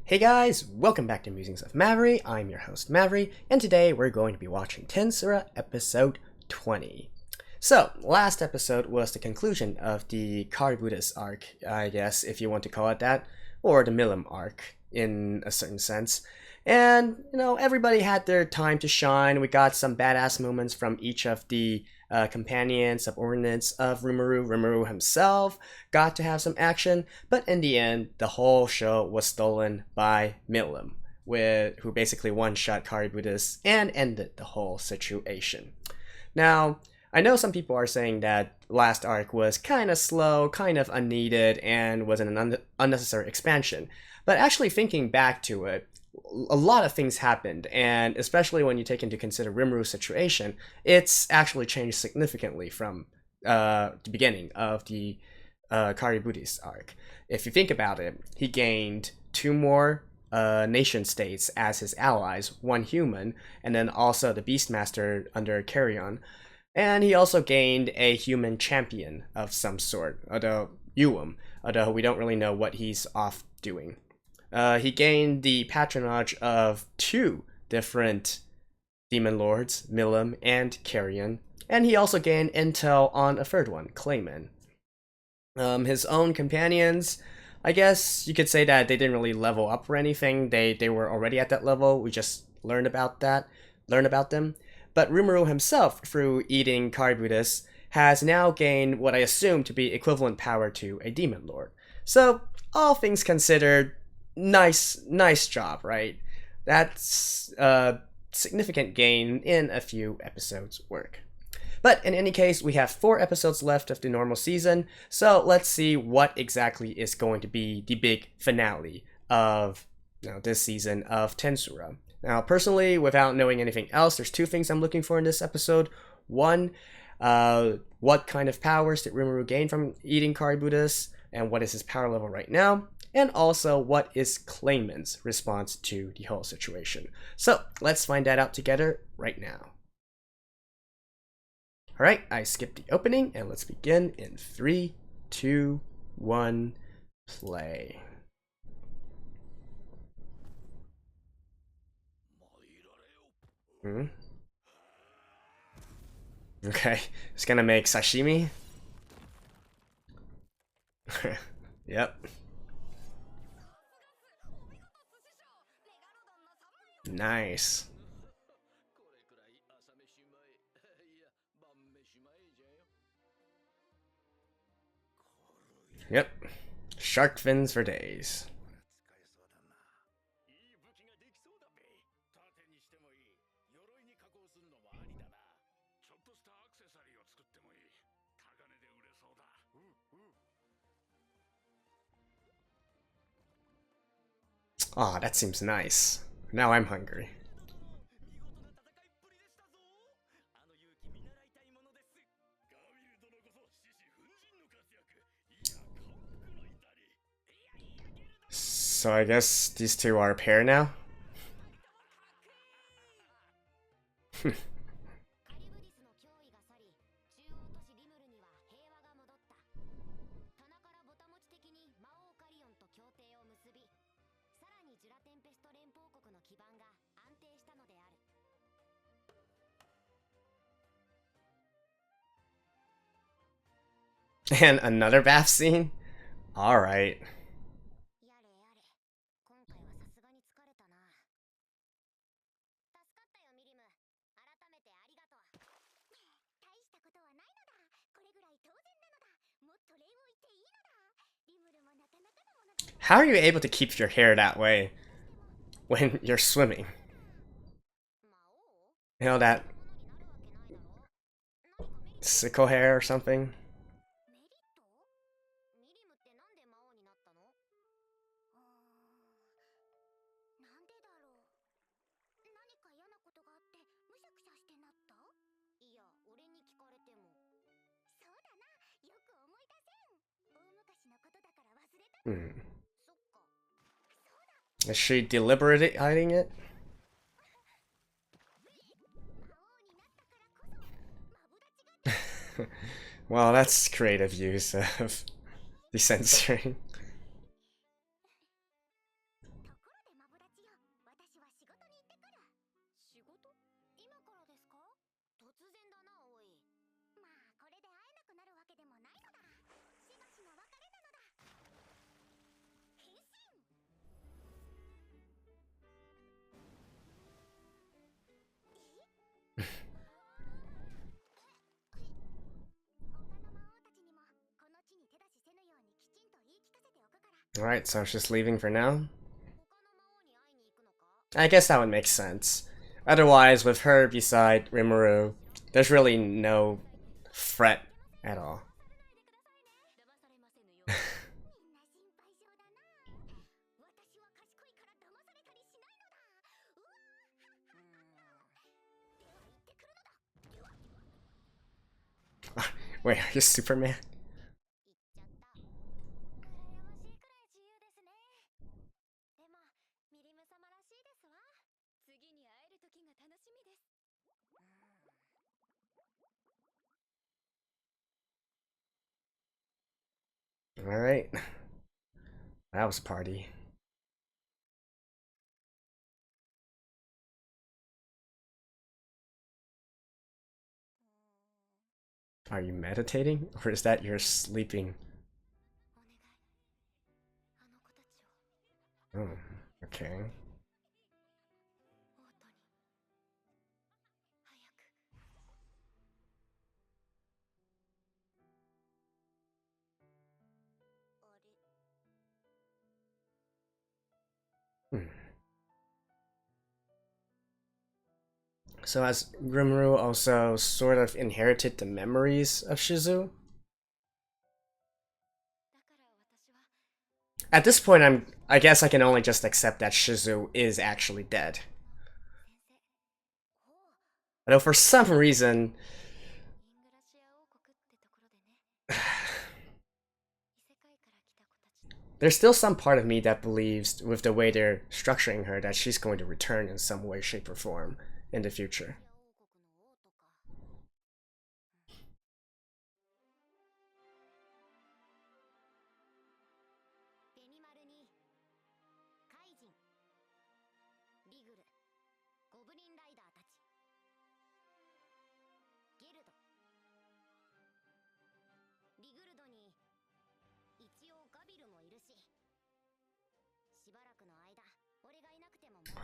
Hey guys, welcome back to Musings of Maveri. I'm your host Maveri, and today we're going to be watching Tensura episode 20. So, last episode was the conclusion of the Karibudas arc, I guess, if you want to call it that, or the Milim arc, in a certain sense. And, everybody had their time to shine. We got some badass moments from each of the companions, subordinates of Rimuru. Rimuru himself got to have some action, but in the end, the whole show was stolen by Milim, who basically one-shot Karibudas and ended the whole situation. Now, I know some people are saying that last arc was kind of slow, kind of unneeded, and was an unnecessary expansion, but actually thinking back to it, a lot of things happened, and especially when you take into consider Rimuru's situation, it's actually changed significantly from the beginning of the Karibudis arc. If you think about it, he gained 2 more nation states as his allies, 1 human, and then also the Beastmaster under Carrion. And he also gained a human champion of some sort, although we don't really know what he's off doing. He gained the patronage of 2 different demon lords, Milim and Carrion, and he also gained intel on a 3rd one, Clayman. His own companions, I guess you could say that they didn't really level up or anything. They were already at that level. We just learned about them. But Rimuru himself, through eating Karibudas, has now gained what I assume to be equivalent power to a demon lord. So, all things considered, nice job, right? That's a significant gain in a few episodes' work. But in any case, we have 4 episodes left of the normal season, so let's see what exactly is going to be the big finale of this season of Tensura. Now, personally, without knowing anything else, there's 2 things I'm looking for in this episode. 1, what kind of powers did Rimuru gain from eating Karibudas, and what is his power level right now? And also, what is Clayman's response to the whole situation? So, let's find that out together right now. Alright, I skipped the opening, and let's begin in 3, 2, 1, play. Okay, it's gonna make sashimi? Yep. Nice. Yep. Shark fins for days. Aw, that seems nice. Now I'm hungry. So I guess these 2 are a pair now? And another bath scene? Alright. How are you able to keep your hair that way when you're swimming? That sickle hair or something? Is she deliberately hiding it? Well, that's creative use of the censoring. Alright, so it's just leaving for now. I guess that would make sense. Otherwise, with her beside Rimuru, there's really no threat at all. Wait, are you Superman? Alright. That was a party. Are you meditating? Or is that your sleeping? Oh, okay. So has Rimuru also sort of inherited the memories of Shizu? At this point, I guess I can only just accept that Shizu is actually dead. Although for some reason, there's still some part of me that believes, with the way they're structuring her, that she's going to return in some way, shape, or form in the future.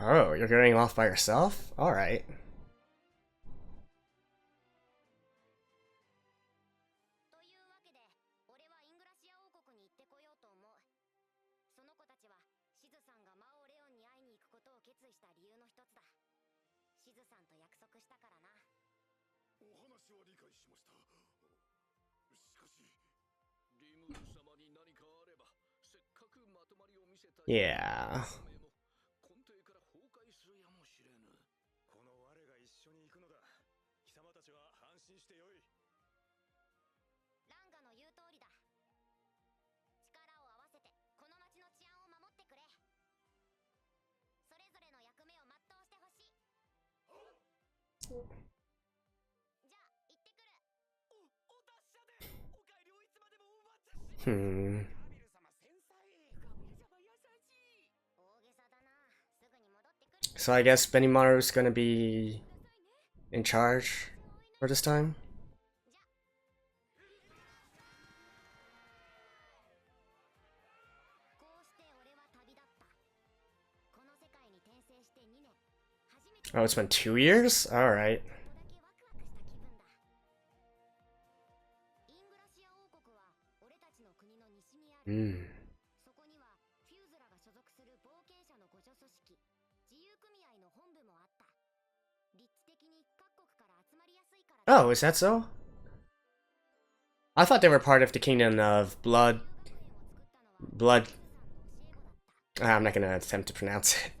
Oh, you're going off by yourself? Alright. Yeah. So I guess Benimaru's gonna be in charge for this time? Oh, it's been 2 years? Alright. Oh, is that so? I thought they were part of the kingdom of Blood. I'm not gonna attempt to pronounce it.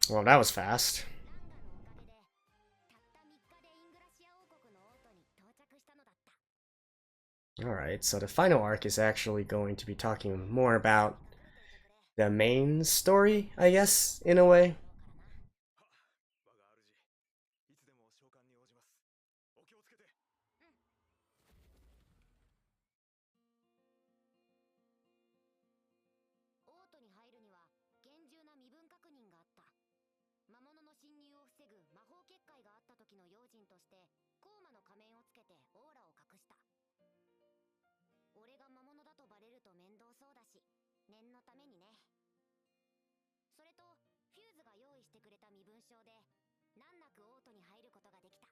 Well, that was fast. Alright, so the final arc is actually going to be talking more about the main story, I guess, in a way. 防ぐ魔法結界があった時の用心としてコーマの仮面をつけてオーラを隠した。俺が魔物だとバレると面倒そうだし念のためにね。それとフューズが用意してくれた身分証で難なくオートに入ることができた。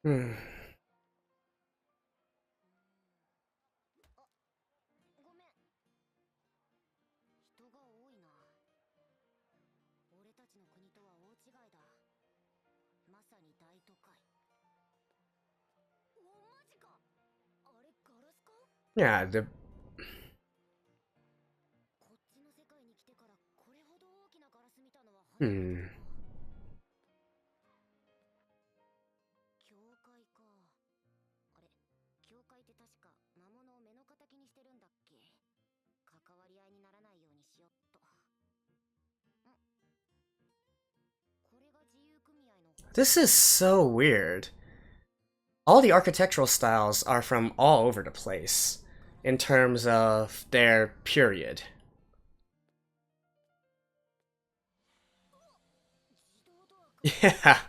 うん。ごめん。人が多いな。俺たちの国とは大違いだ。まさに大都会。お、マジか。あれガラスか？ Yeah, the こっちの世界に来てからこれほど大きなガラス見たのは初めてだな。教会か。あれ、教会って確か魔物を目の敵にしてるんだっけ？関わり合いにならないようにしよっと。これが自由組合の。This is so weird. All the architectural styles are from all over the place in terms of their period. Yeah.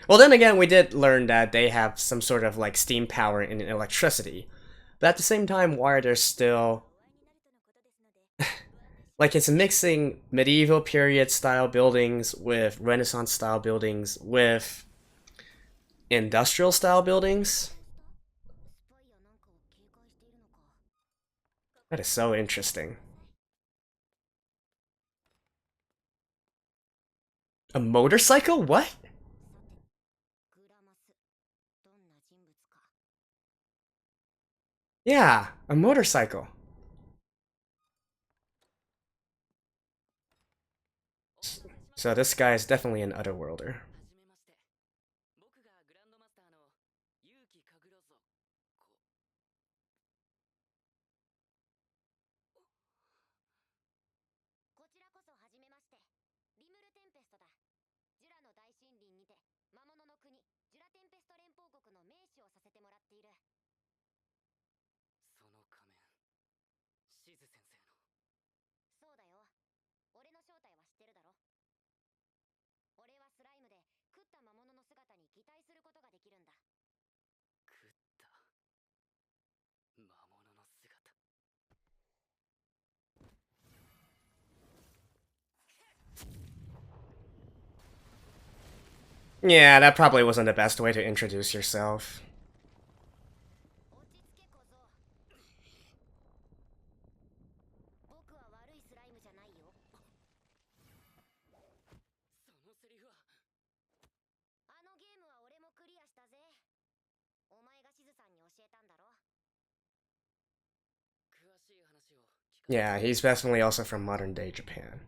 Well, then again, we did learn that they have some sort of like steam power and electricity. But at the same time, why are there still... like, it's mixing medieval period style buildings with Renaissance style buildings with industrial style buildings. That is so interesting. A motorcycle? What? Yeah, a motorcycle. So this guy is definitely an otherworlder. Yeah, that probably wasn't the best way to introduce yourself. Yeah, he's definitely also from modern day Japan.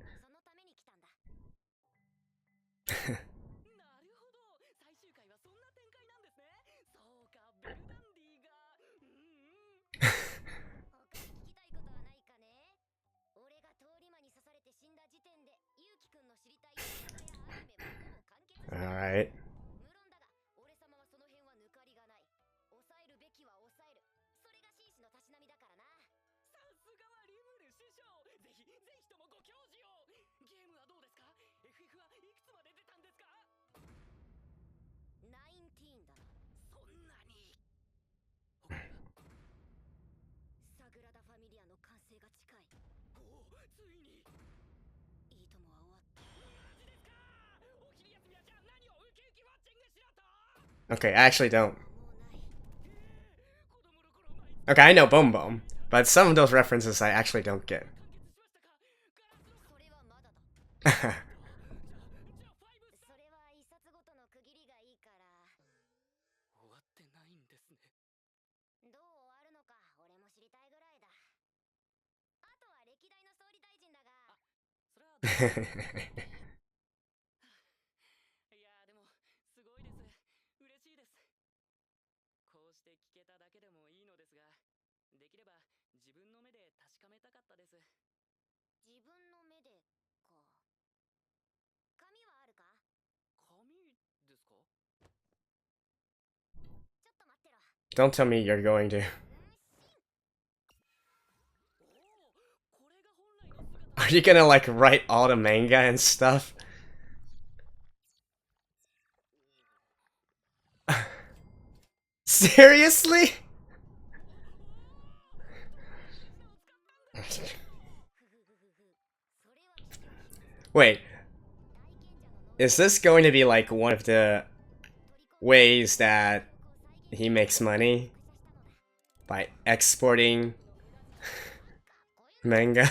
Alright. Okay, I actually don't. Okay, I know Boom Boom, but some of those references I actually don't get. Don't tell me you're going to. Are you gonna like write all the manga and stuff? Seriously? Wait, is this going to be like one of the ways that he makes money? By exporting manga?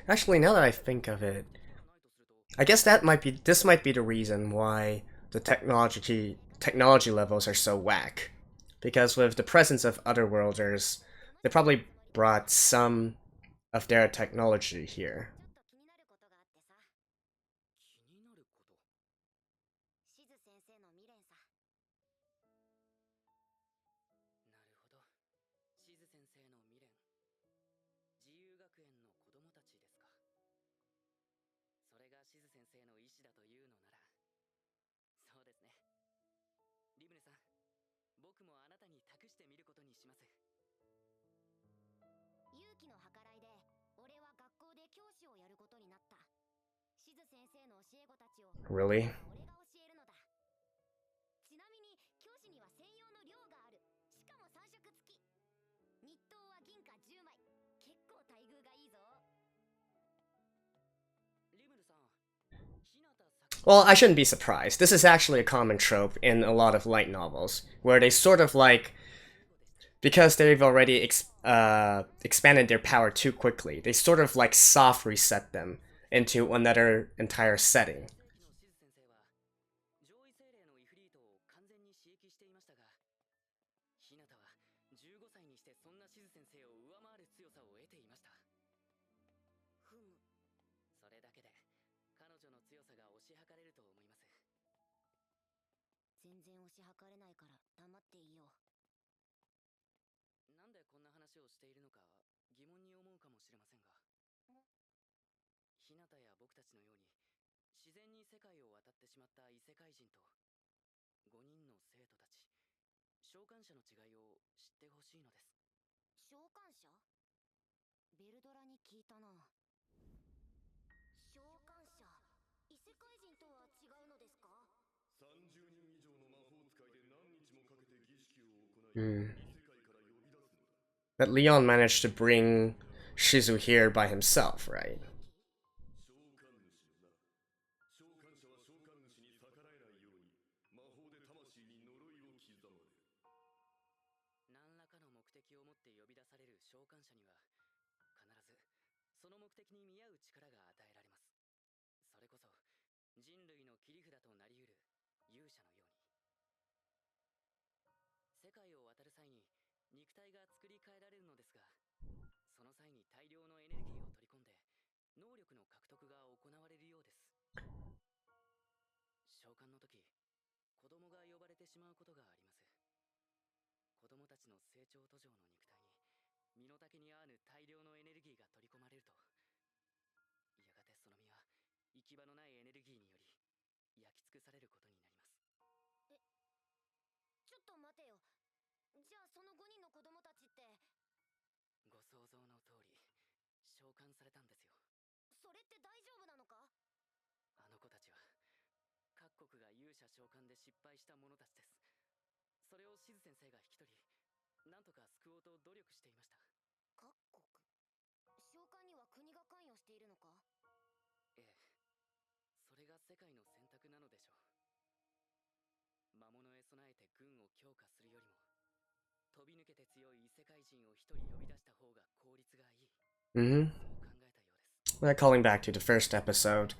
Actually, now that I think of it, I guess this might be the reason why the technology levels are so whack. Because with the presence of otherworlders, they probably brought some of their technology here. Really? Well, I shouldn't be surprised. This is actually a common trope in a lot of light novels, where they sort of like, because they've already expanded their power too quickly, they sort of like soft reset them into another entire setting. Hmm. But Leon managed to bring Shizu here by himself, right? 勇者召喚で失敗した者たちです。それをしず先生が引き取り、なんとか救おうと努力していました。各国召喚には国が関与しているのか？ええ、それが世界の選択なのでしょう。魔物へ備えて軍を強化するよりも、飛び抜けて強い異世界人を一人呼び出した方が効率がいい。Mm-hmm. そう考えたようです。Well, calling back to the first episode,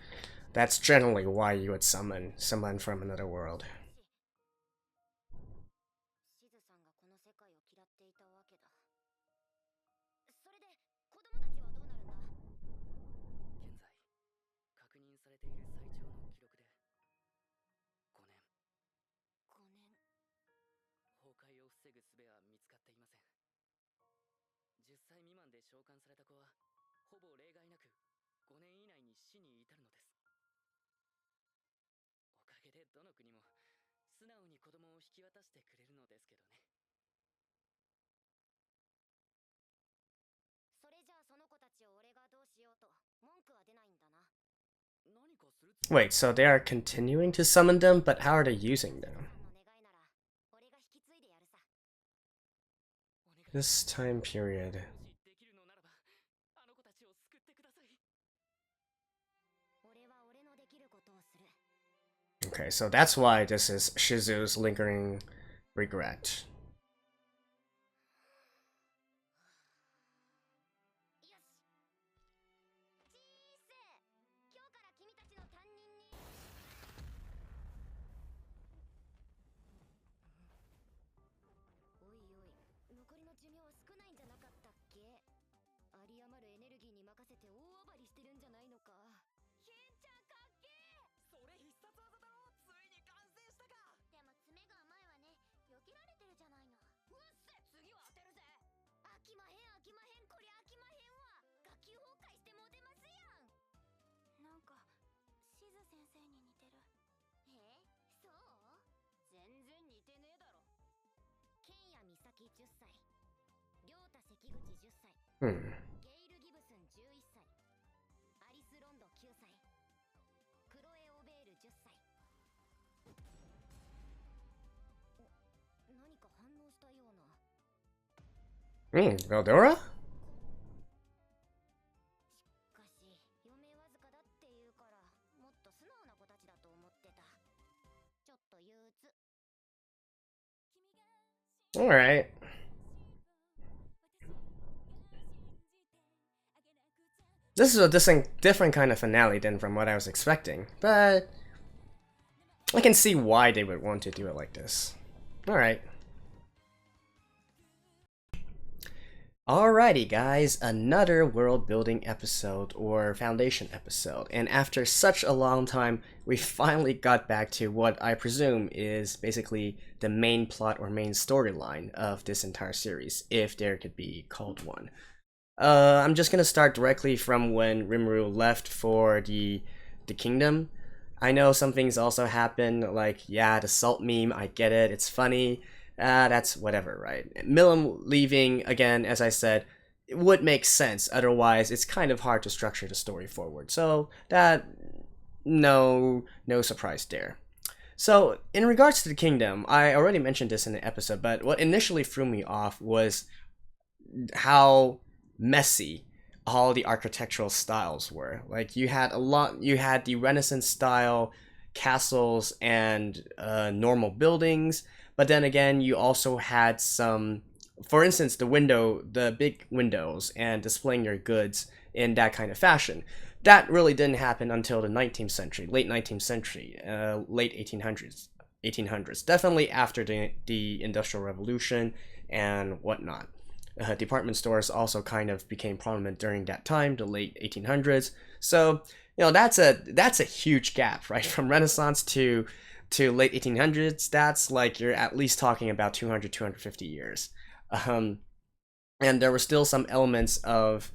that's generally why you would summon someone from another world. しずさんがこの世界を嫌っていたわけだ。それで子供たちはどうなるんだ？現在、確認されている最長の記録で5年。5年。崩壊を防ぐ術は見つかっていません。10歳未満で召喚された子はほぼ例外なく5年以内に死に至るのです。おかげでどの国も素直に子供を引き渡してくれるのですけどね。それじゃあその子たちを俺がどうしようと文句は出ないんだな。何かする Wait, so they are continuing to summon them, but how are they using them? の願いなら俺が引き継いでやるさ。This time period. もしできるのならば、あの子たちを救ってください。俺は俺のできることをする。 Okay, so that's why this is Shizu's lingering regret. よし。チーセー、今日から君たちの担任に。おいおい、残りの寿命は少ないんじゃなかったっけ？有り余るエネルギーに任せて大暴りしてるんじゃないのか？ケンちゃんかっけー。それ必殺技だろ。ついに完成したか。でも爪が甘いわね。避けられてるじゃないの。うっせ、次は当てるぜ。飽きまへん飽きまへん、こりゃ飽きまへんわ。学級崩壊してモテますやん。なんかしず先生に似てる。そう？全然似てねえだろ。ケンヤミサキ10歳、リョータ関口10歳、Hmm. ゲイル・ギブスン11歳、アリス・ロンド9歳、クロエ・オベール10歳。お、何か反応したような。 Veldora? しかし余命わずかだって言うからもっと素直な子たちだと思ってた。ちょっと憂鬱。 Alright. This is a different kind of finale than from what I was expecting, but I can see why they would want to do it like this. Alright. Alrighty guys, another world building episode or foundation episode, and after such a long time we finally got back to what I presume is basically the main plot or main storyline of this entire series, if there could be called one. I'm just gonna start directly from when Rimuru left for the kingdom. I know some things also happened, like, yeah, the salt meme, I get it, it's funny. That's whatever, right? Milim leaving, again, as I said, it would make sense. Otherwise, it's kind of hard to structure the story forward. So that, no surprise there. So in regards to the kingdom, I already mentioned this in the episode, but what initially threw me off was how messy all the architectural styles were. Like you had the Renaissance style castles and normal buildings. But then again, you also had some, for instance, the big windows and displaying your goods in that kind of fashion. That really didn't happen until the 19th century, late 19th century, late 1800s. Definitely after the Industrial Revolution and whatnot. Department stores also kind of became prominent during that time, the late 1800s. So, you know, that's a huge gap, right? From Renaissance to late 1800s, that's like you're at least talking about 250 years. And there were still some elements of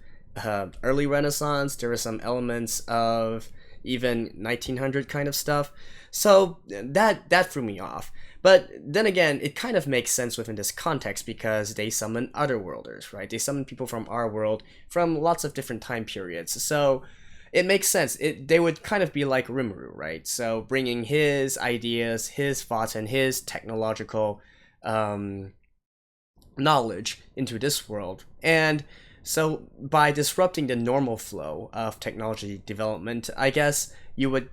early Renaissance, there were some elements of even 1900 kind of stuff. So that threw me off. But then again, it kind of makes sense within this context because they summon otherworlders, right? They summon people from our world from lots of different time periods. So it makes sense. They would kind of be like Rimuru, right? So bringing his ideas, his thoughts, and his technological knowledge into this world. And so by disrupting the normal flow of technology development, I guess you would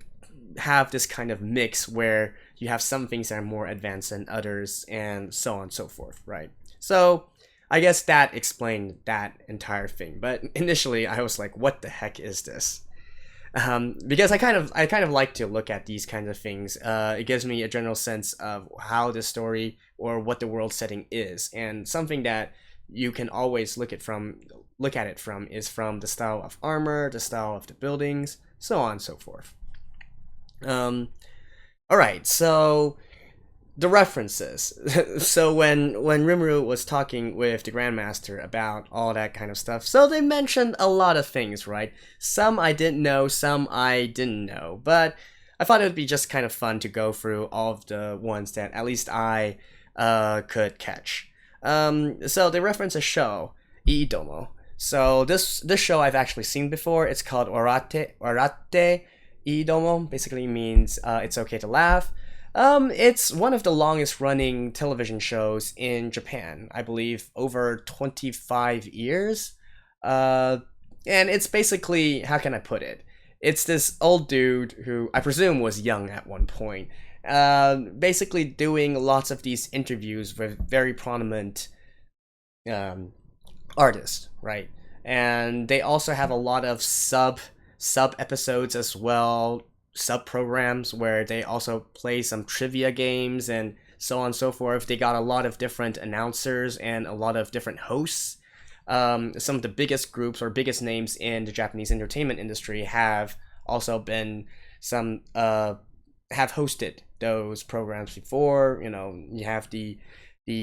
have this kind of mix where you have some things that are more advanced than others, and so on and so forth, right? So I guess that explained that entire thing. But initially, I was like, "What the heck is this?" Because I kind of like to look at these kinds of things. It gives me a general sense of how the story or what the world setting is, and something that you can always look at it from is from the style of armor, the style of the buildings, so on and so forth. All right, so the references. So when Rimuru was talking with the Grandmaster about all that kind of stuff, so they mentioned a lot of things, right? Some I didn't know, some I didn't know, but I thought it would be just kind of fun to go through all of the ones that at least I could catch. So they reference a show, Iidomo. So this show I've actually seen before. It's called Orate Iidomo. Basically means it's okay to laugh. It's one of the longest running television shows in Japan, I believe over 25 years. And it's basically, how can I put it? It's this old dude who I presume was young at one point, basically doing lots of these interviews with very prominent artists, right? And they also have a lot of sub episodes as well, sub programs where they also play some trivia games and so on and so forth. They got a lot of different announcers and a lot of different hosts. Some of the biggest groups or biggest names in the Japanese entertainment industry have also been have hosted those programs before. You know, you have the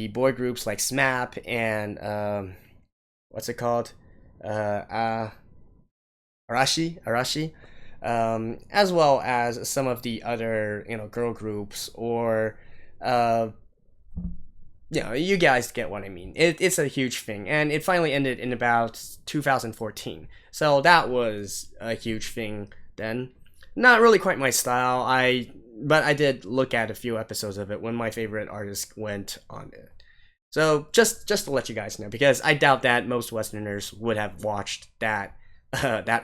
boy groups like SMAP and what's it called? Arashi. As well as some of the other, girl groups or, you guys get what I mean. It's a huge thing, and it finally ended in about 2014. So that was a huge thing then. Not really quite my style, but I did look at a few episodes of it when my favorite artist went on it. So just to let you guys know, because I doubt that most Westerners would have watched that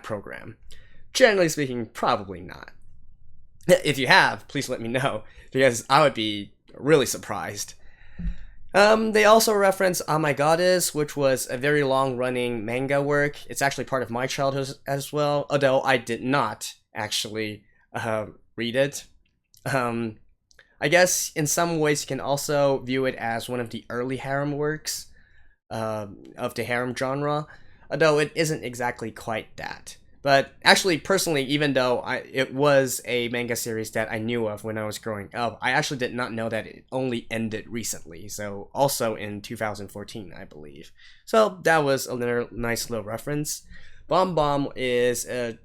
program. Generally speaking, probably not. If you have, please let me know, because I would be really surprised. They also reference Oh My Goddess, which was a very long-running manga work. It's actually part of my childhood as well, although I did not actually read it. I guess in some ways you can also view it as one of the early harem works of the harem genre, although it isn't exactly quite that. But actually, personally, even though it was a manga series that I knew of when I was growing up, I actually did not know that it only ended recently, so also in 2014, I believe. So that was a nice little reference. Bomb Bomb is a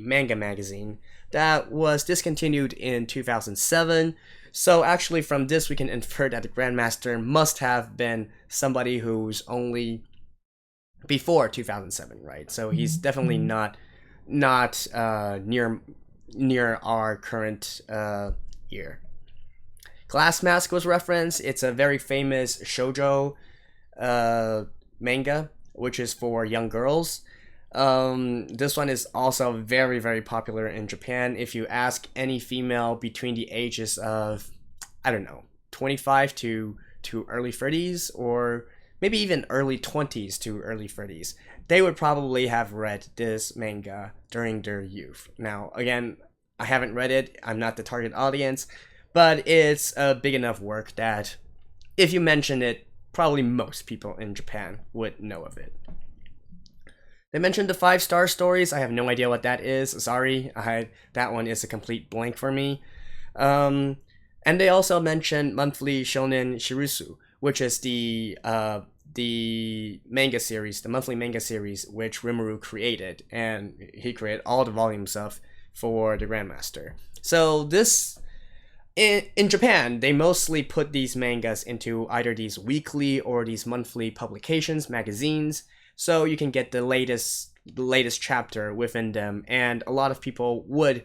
manga magazine that was discontinued in 2007. So actually from this we can infer that the Grandmaster must have been somebody who's only before 2007, right? So he's definitely not near our current year. Glass Mask was referenced. It's a very famous shoujo manga, which is for young girls. This one is also very, very popular in Japan. If you ask any female between the ages of, 25 to early 30s, or maybe even early 20s to early 30s, they would probably have read this manga during their youth. Now, again, I haven't read it. I'm not the target audience, but it's a big enough work that if you mention it, probably most people in Japan would know of it. They mentioned the 5-star stories. I have no idea what that is. Sorry, that one is a complete blank for me. And they also mentioned monthly Shonen Shirusu, which is the manga series, the monthly manga series, which Rimuru created, and he created all the volumes of for the Grandmaster. So this, in Japan, they mostly put these mangas into either these weekly or these monthly publications, magazines, so you can get the latest the latest chapter within them, and a lot of people would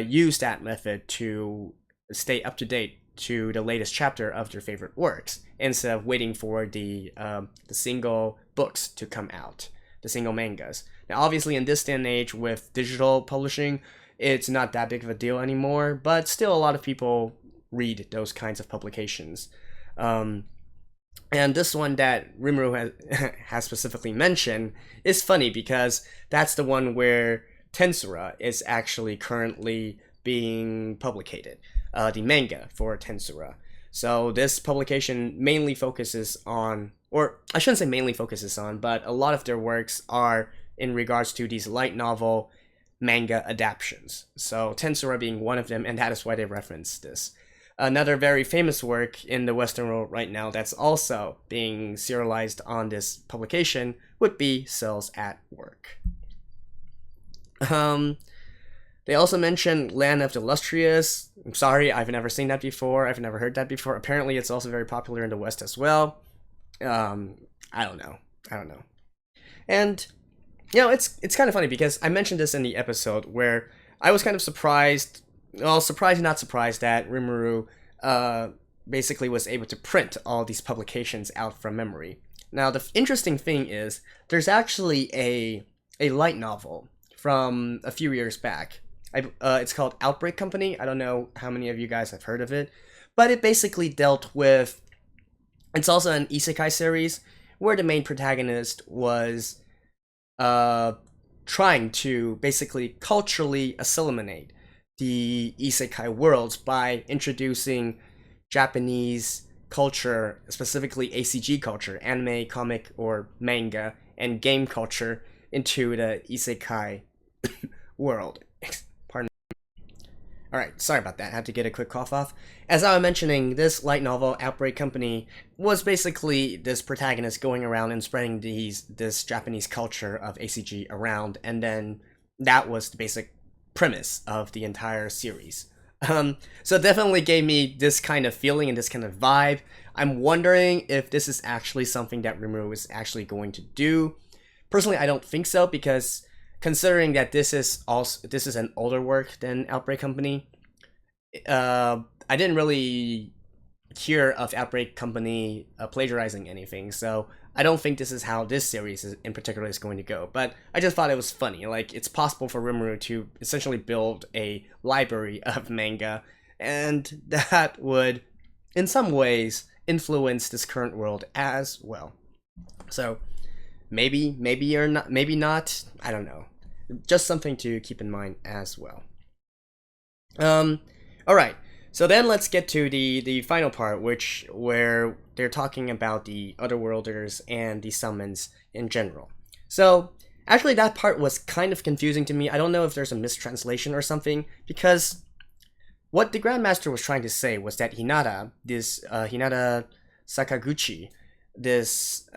use that method to stay up to date to the latest chapter of their favorite works instead of waiting for the single books to come out, the single mangas. Now, obviously, in this day and age with digital publishing, it's not that big of a deal anymore, but still a lot of people read those kinds of publications. And this one that Rimuru has specifically mentioned is funny because that's the one where Tensura is actually currently being publicated, the manga for Tensura. So this publication mainly focuses on, or I shouldn't say mainly focuses on, but a lot of their works are in regards to these light novel manga adaptations. So Tensura being one of them, and that is why they reference this. Another very famous work in the Western world right now that's also being serialized on this publication would be Cells at Work. They also mentioned Land of the Illustrious. I'm sorry, I've never seen that before. I've never heard that before. Apparently, it's also very popular in the West as well. I don't know. And it's kind of funny because I mentioned this in the episode where I was kind of surprised. Well, surprised, not surprised that Rimuru basically was able to print all these publications out from memory. Now, the interesting thing is there's actually a light novel from a few years back. It's called Outbreak Company. I don't know how many of you guys have heard of it, but it basically dealt with. It's also an isekai series where the main protagonist was trying to basically culturally assimilate the isekai worlds by introducing Japanese culture, specifically ACG culture, anime, comic, or manga, and game culture into the isekai world. Pardon me. Alright, sorry about that. I had to get a quick cough off. As I was mentioning, this light novel, Outbreak Company, was basically this protagonist going around and spreading this Japanese culture of ACG around, and then that was the basic premise of the entire series. So it definitely gave me this kind of feeling and this kind of vibe. I'm wondering if this is actually something that Rimuru is actually going to do. Personally, I don't think so, because considering that this is an older work than Outbreak Company, I didn't really hear of Outbreak Company plagiarizing anything, so I don't think this is how this series in particular is going to go. But I just thought it was funny. Like, it's possible for Rimuru to essentially build a library of manga, and that would, in some ways, influence this current world as well. So maybe or not, maybe not. I don't know. Just something to keep in mind as well. All right. So then let's get to the final part, where they're talking about the Otherworlders and the summons in general. So actually that part was kind of confusing to me. I don't know if there's a mistranslation or something, because what the Grandmaster was trying to say was that Hinata Sakaguchi, this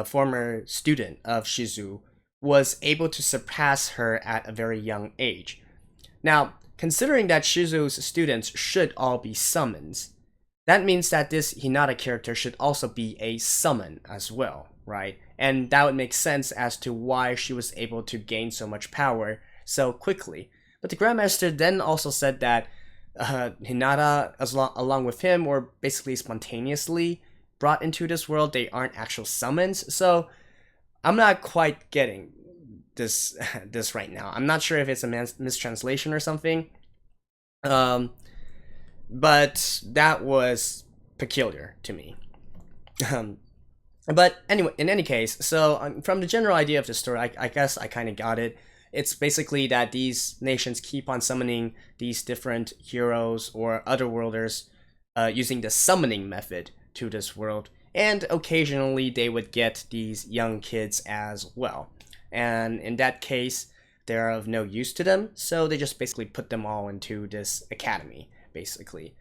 former student of Shizu, was able to surpass her at a very young age. Now, considering that Shizu's students should all be summons, that means that this Hinata character should also be a summon as well, right? And that would make sense as to why she was able to gain so much power so quickly. But the Grandmaster then also said that Hinata, along with him, were basically spontaneously brought into this world. They aren't actual summons, so I'm not quite getting this right now. I'm not sure if it's a mistranslation or something, but that was peculiar to me. But anyway, in any case, so from the general idea of the story, I guess I kind of got it. It's basically that these nations keep on summoning these different heroes or otherworlders using the summoning method to this world, and occasionally they would get these young kids as well. And in that case, they're of no use to them, so they just basically put them all into this academy, basically.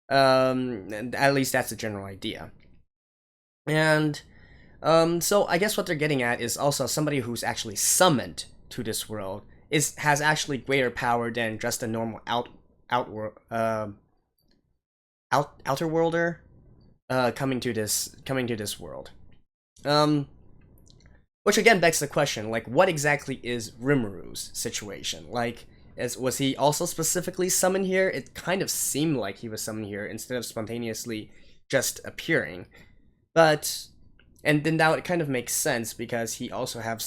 At least that's the general idea. And so I guess what they're getting at is also somebody who's actually summoned to this world has actually greater power than just a normal outer worlder coming to this world. Which again begs the question, like, what exactly is Rimuru's situation? Like, was he also specifically summoned here? It kind of seemed like he was summoned here instead of spontaneously just appearing. But, and then that would kind of make sense because he also has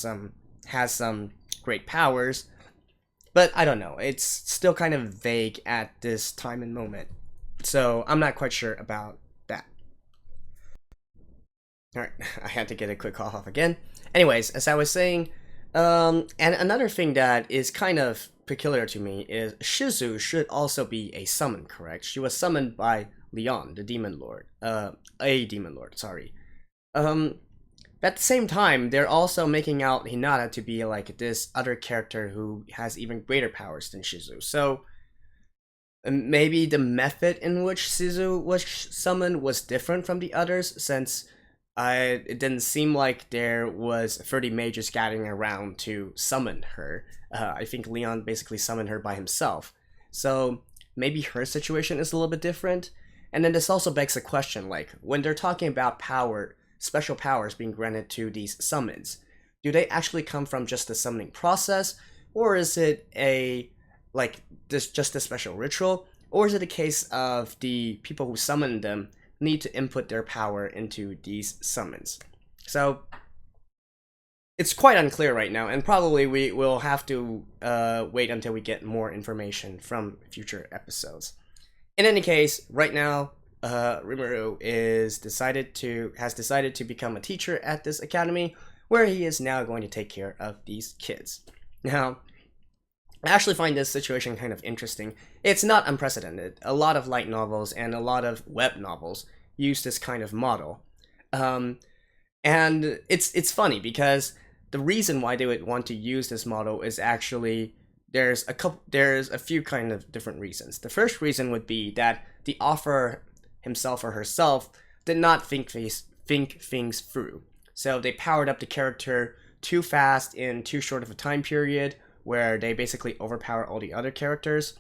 some great powers. But I don't know, it's still kind of vague at this time and moment. So I'm not quite sure about that. Alright, I had to get a quick cough off again. Anyways, as I was saying, and another thing that is kind of peculiar to me is Shizu should also be a summon, correct? She was summoned by Leon, the demon lord. A demon lord, sorry. At the same time, they're also making out Hinata to be like this other character who has even greater powers than Shizu. So maybe the method in which Shizu was summoned was different from the others, since it didn't seem like there was 30 mages gathering around to summon her. I think Leon basically summoned her by himself. So maybe her situation is a little bit different. And then this also begs the question, like, when they're talking about special powers being granted to these summons, do they actually come from just the summoning process, or is it just a special ritual, or is it a case of the people who summon them need to input their power into these summons? So it's quite unclear right now, and probably we will have to wait until we get more information from future episodes. In any case, right now, Rimuru has decided to become a teacher at this academy, where he is now going to take care of these kids. Now, I actually find this situation kind of interesting. It's not unprecedented. A lot of light novels and a lot of web novels use this kind of model. And it's funny because the reason why they would want to use this model is actually there's a few kind of different reasons. The first reason would be that the author himself or herself did not think things through. So they powered up the character too fast in too short of a time period, where they basically overpower all the other characters.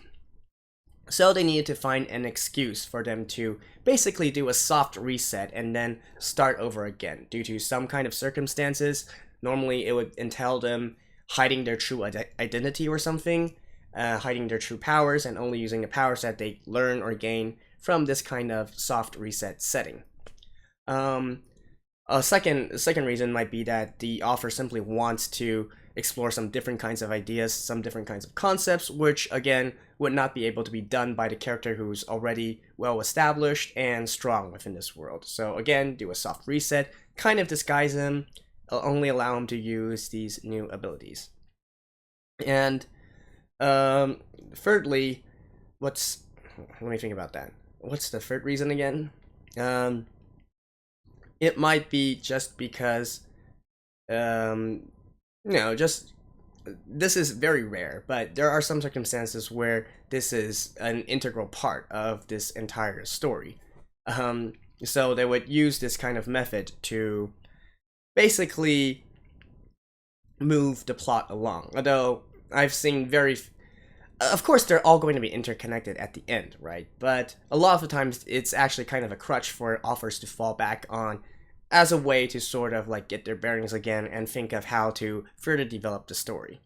So they needed to find an excuse for them to basically do a soft reset and then start over again due to some kind of circumstances. Normally it would entail them hiding their true identity or something, hiding their true powers, and only using the powers that they learn or gain from this kind of soft reset setting. A second reason might be that the author simply wants to explore some different kinds of ideas, some different kinds of concepts, which again would not be able to be done by the character who's already well established and strong within this world. So again, do a soft reset, kind of disguise him, only allow him to use these new abilities. And thirdly, let me think about that. What's the third reason again? It might be just because, this is very rare, but there are some circumstances where this is an integral part of this entire story. So they would use this kind of method to basically move the plot along. Although I've seen of course they're all going to be interconnected at the end, right? But a lot of the times it's actually kind of a crutch for authors to fall back on as a way to sort of like get their bearings again and think of how to further develop the story.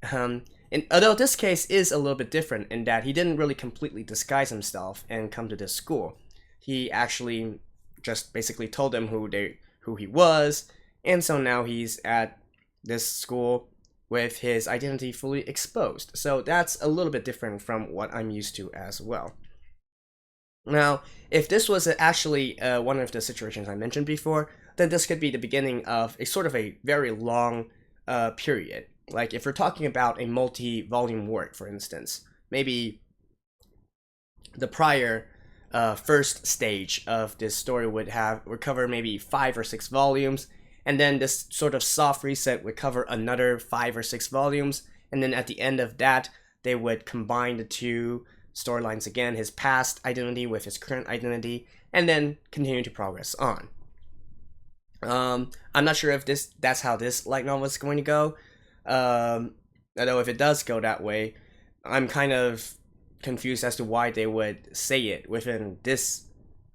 And although this case is a little bit different in that he didn't really completely disguise himself and come to this school. He actually just basically told them who he was, and so now he's at this school with his identity fully exposed. So that's a little bit different from what I'm used to as well. Now, if this was actually one of the situations I mentioned before, then this could be the beginning of a sort of a very long period. Like if we're talking about a multi-volume work, for instance, maybe the prior first stage of this story would cover maybe 5 or 6 volumes, and then this sort of soft reset would cover another 5 or 6 volumes, and then at the end of that, they would combine the two storylines again, his past identity with his current identity, and then continue to progress on. I'm not sure if that's how this light novel is going to go. Although if it does go that way, I'm kind of confused as to why they would say it within this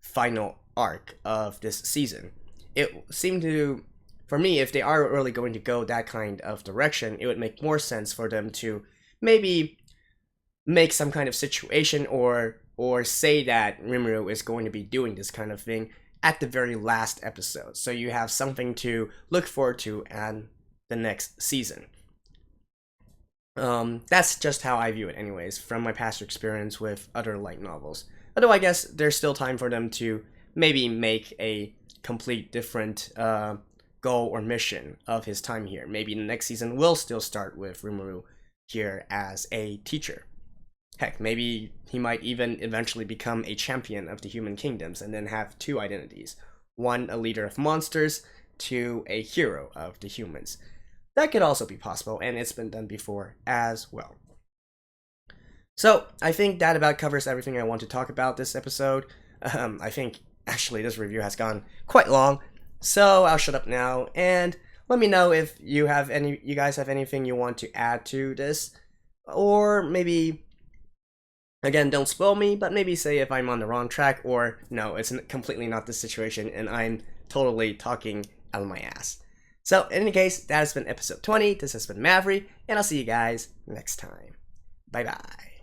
final arc of this season. It seemed to for me, if they are really going to go that kind of direction, it would make more sense for them to maybe make some kind of situation or say that Rimuru is going to be doing this kind of thing at the very last episode, so you have something to look forward to and the next season. That's just how I view it anyways, from my past experience with other light novels. Although I guess there's still time for them to maybe make a complete different goal or mission of his time here. Maybe the next season will still start with Rimuru here as a teacher. Heck, maybe he might even eventually become a champion of the human kingdoms and then have two identities. One, a leader of monsters, two, a hero of the humans. That could also be possible, and it's been done before as well. So, I think that about covers everything I want to talk about this episode. I think, actually, this review has gone quite long, so I'll shut up now, and let me know if you guys have anything you want to add to this, or maybe, again, don't spoil me, but maybe say if I'm on the wrong track, or no, it's completely not the situation, and I'm totally talking out of my ass. So, in any case, that has been episode 20, this has been Maverick, and I'll see you guys next time. Bye-bye.